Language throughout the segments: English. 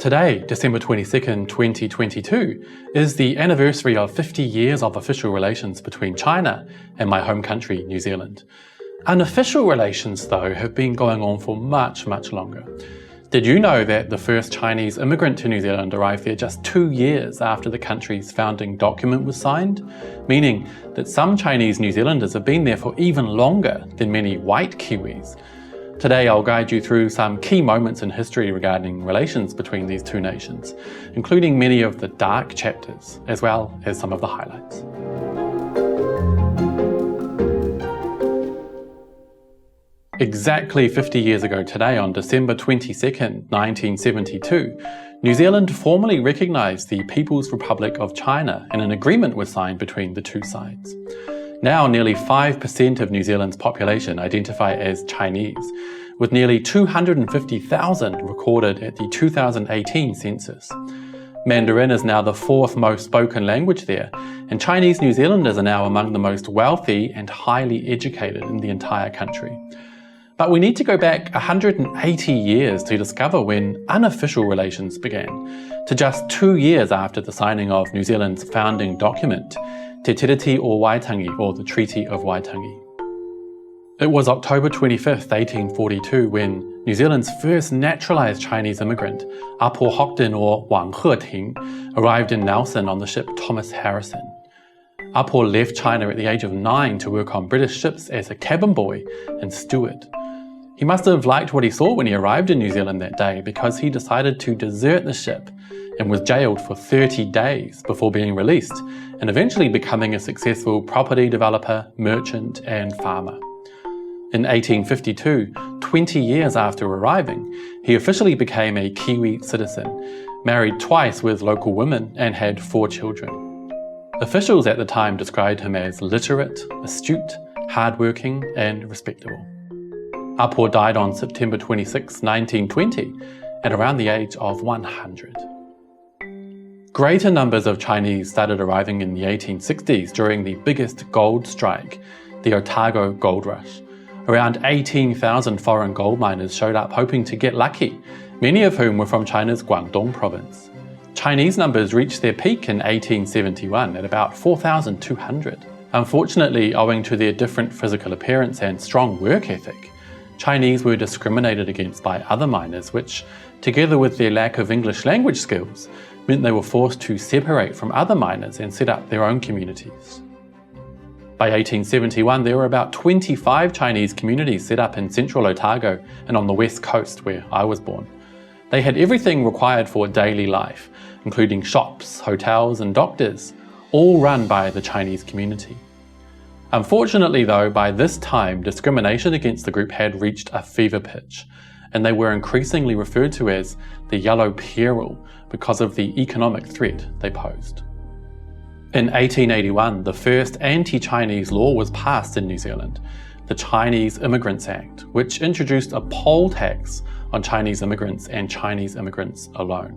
Today, December 22nd, 2022, is the anniversary of 50 years of official relations between China and my home country, New Zealand. Unofficial relations, though, have been going on for much, much longer. Did you know that the first Chinese immigrant to New Zealand arrived there just 2 years after the country's founding document was signed? Meaning that some Chinese New Zealanders have been there for even longer than many white Kiwis. Today I'll guide you through some key moments in history regarding relations between these two nations, including many of the dark chapters, as well as some of the highlights. Exactly 50 years ago today, on December 22nd, 1972, New Zealand formally recognised the People's Republic of China and an agreement was signed between the two sides. Now nearly 5% of New Zealand's population identify as Chinese, with nearly 250,000 recorded at the 2018 census. Mandarin is now the fourth most spoken language there, and Chinese New Zealanders are now among the most wealthy and highly educated in the entire country. But we need to go back 180 years to discover when unofficial relations began, to just 2 years after the signing of New Zealand's founding document, Te Tiriti o Waitangi, or the Treaty of Waitangi. It was October 25th, 1842, when New Zealand's first naturalised Chinese immigrant, Apo Hocton or Wang Heting, arrived in Nelson on the ship Thomas Harrison. Apo left China at the age of 9 to work on British ships as a cabin boy and steward. He must have liked what he saw when he arrived in New Zealand that day, because he decided to desert the ship and was jailed for 30 days before being released and eventually becoming a successful property developer, merchant and farmer. In 1852, 20 years after arriving, he officially became a Kiwi citizen, married twice with local women and had 4 children. Officials at the time described him as literate, astute, hardworking and respectable. Apo died on September 26, 1920, at around the age of 100. Greater numbers of Chinese started arriving in the 1860s during the biggest gold strike, the Otago Gold Rush. Around 18,000 foreign gold miners showed up hoping to get lucky, many of whom were from China's Guangdong province. Chinese numbers reached their peak in 1871 at about 4,200. Unfortunately, owing to their different physical appearance and strong work ethic, Chinese were discriminated against by other miners, which, together with their lack of English language skills, meant they were forced to separate from other miners and set up their own communities. By 1871, there were about 25 Chinese communities set up in central Otago and on the west coast where I was born. They had everything required for daily life, including shops, hotels and doctors, all run by the Chinese community. Unfortunately though, by this time, discrimination against the group had reached a fever pitch, and they were increasingly referred to as the Yellow Peril because of the economic threat they posed. In 1881, the first anti-Chinese law was passed in New Zealand, the Chinese Immigrants Act, which introduced a poll tax on Chinese immigrants and Chinese immigrants alone.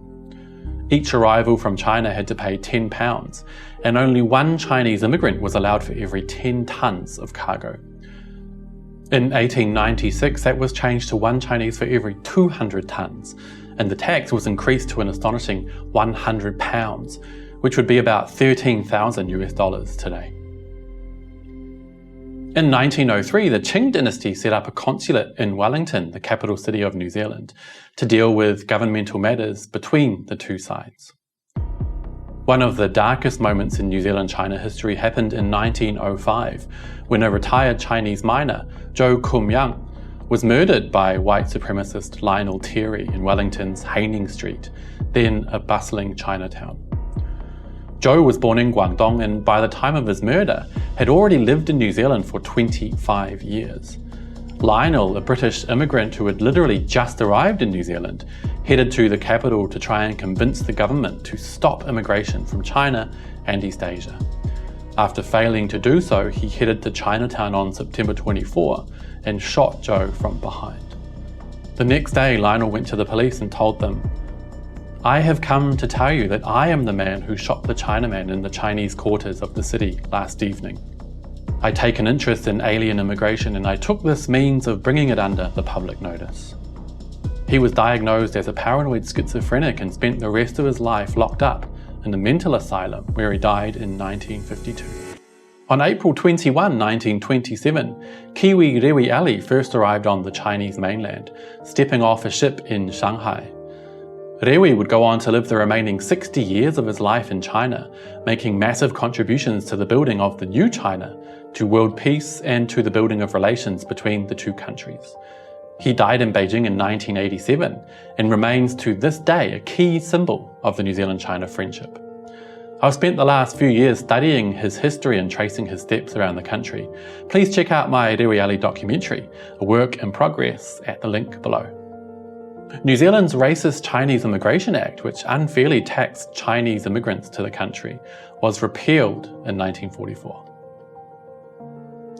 Each arrival from China had to pay £10, and only one Chinese immigrant was allowed for every 10 tonnes of cargo. In 1896, that was changed to one Chinese for every 200 tonnes, and the tax was increased to an astonishing £100, which would be about $13,000 today. In 1903, the Qing dynasty set up a consulate in Wellington, the capital city of New Zealand, to deal with governmental matters between the two sides. One of the darkest moments in New Zealand-China history happened in 1905, when a retired Chinese miner, Kum Young, was murdered by white supremacist Lionel Terry in Wellington's Haining Street, then a bustling Chinatown. Joe was born in Guangdong and by the time of his murder had already lived in New Zealand for 25 years. Lionel, a British immigrant who had literally just arrived in New Zealand, headed to the capital to try and convince the government to stop immigration from China and East Asia. After failing to do so, he headed to Chinatown on September 24 and shot Joe from behind. The next day, Lionel went to the police and told them, "I have come to tell you that I am the man who shot the Chinaman in the Chinese quarters of the city last evening. I take an interest in alien immigration and I took this means of bringing it under the public notice." He was diagnosed as a paranoid schizophrenic and spent the rest of his life locked up in a mental asylum where he died in 1952. On April 21, 1927, Kiwiwi Ali first arrived on the Chinese mainland, stepping off a ship in Shanghai. Rewi would go on to live the remaining 60 years of his life in China, making massive contributions to the building of the new China, to world peace and to the building of relations between the two countries. He died in Beijing in 1987 and remains to this day a key symbol of the New Zealand-China friendship. I've spent the last few years studying his history and tracing his steps around the country. Please check out my Kiwiwi Ali documentary, a work in progress, at the link below. New Zealand's racist Chinese Immigration Act, which unfairly taxed Chinese immigrants to the country, was repealed in 1944.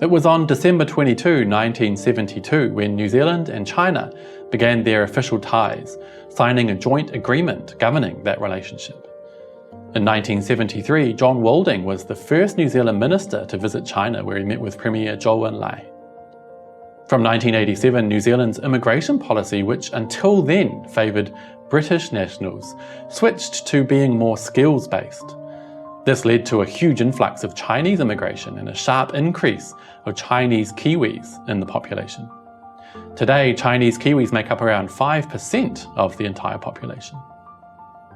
It was on December 22, 1972, when New Zealand and China began their official ties, signing a joint agreement governing that relationship. In 1973, John Walding was the first New Zealand minister to visit China, where he met with Premier Zhou Enlai. From 1987, New Zealand's immigration policy, which until then favoured British nationals, switched to being more skills-based. This led to a huge influx of Chinese immigration and a sharp increase of Chinese Kiwis in the population. Today, Chinese Kiwis make up around 5% of the entire population.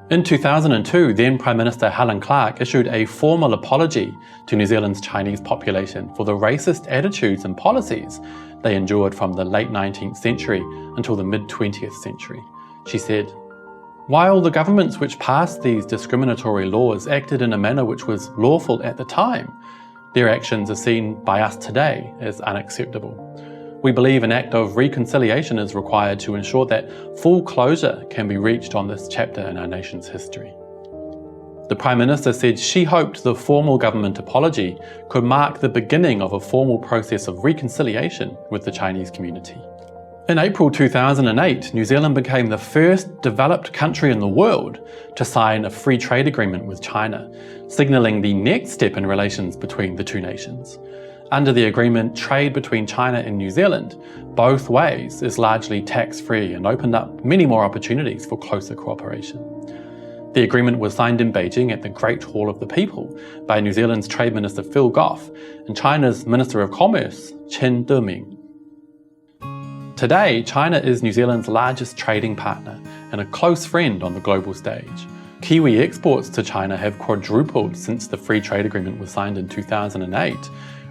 In 2002, then Prime Minister Helen Clark issued a formal apology to New Zealand's Chinese population for the racist attitudes and policies they endured from the late 19th century until the mid-20th century. She said, "While the governments which passed these discriminatory laws acted in a manner which was lawful at the time, their actions are seen by us today as unacceptable. We believe an act of reconciliation is required to ensure that full closure can be reached on this chapter in our nation's history." The Prime Minister said she hoped the formal government apology could mark the beginning of a formal process of reconciliation with the Chinese community. In April 2008, New Zealand became the first developed country in the world to sign a free trade agreement with China, signalling the next step in relations between the two nations. Under the agreement, trade between China and New Zealand, both ways, is largely tax-free and opened up many more opportunities for closer cooperation. The agreement was signed in Beijing at the Great Hall of the People by New Zealand's Trade Minister Phil Goff and China's Minister of Commerce, Chen Deming. Today, China is New Zealand's largest trading partner and a close friend on the global stage. Kiwi exports to China have quadrupled since the free trade agreement was signed in 2008,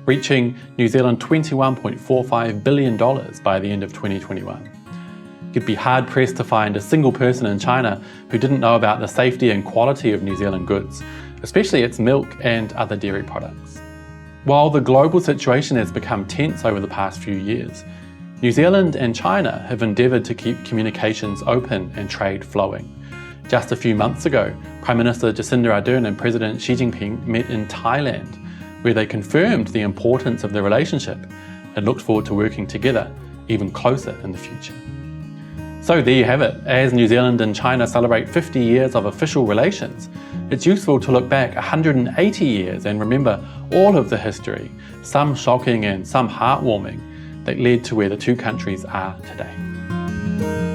reaching New Zealand $21.45 billion by the end of 2021. You'd be hard-pressed to find a single person in China who didn't know about the safety and quality of New Zealand goods, especially its milk and other dairy products. While the global situation has become tense over the past few years, New Zealand and China have endeavoured to keep communications open and trade flowing. Just a few months ago, Prime Minister Jacinda Ardern and President Xi Jinping met in Thailand, where they confirmed the importance of the relationship and looked forward to working together even closer in the future. So there you have it. As New Zealand and China celebrate 50 years of official relations, it's useful to look back 180 years and remember all of the history, some shocking and some heartwarming, that led to where the two countries are today.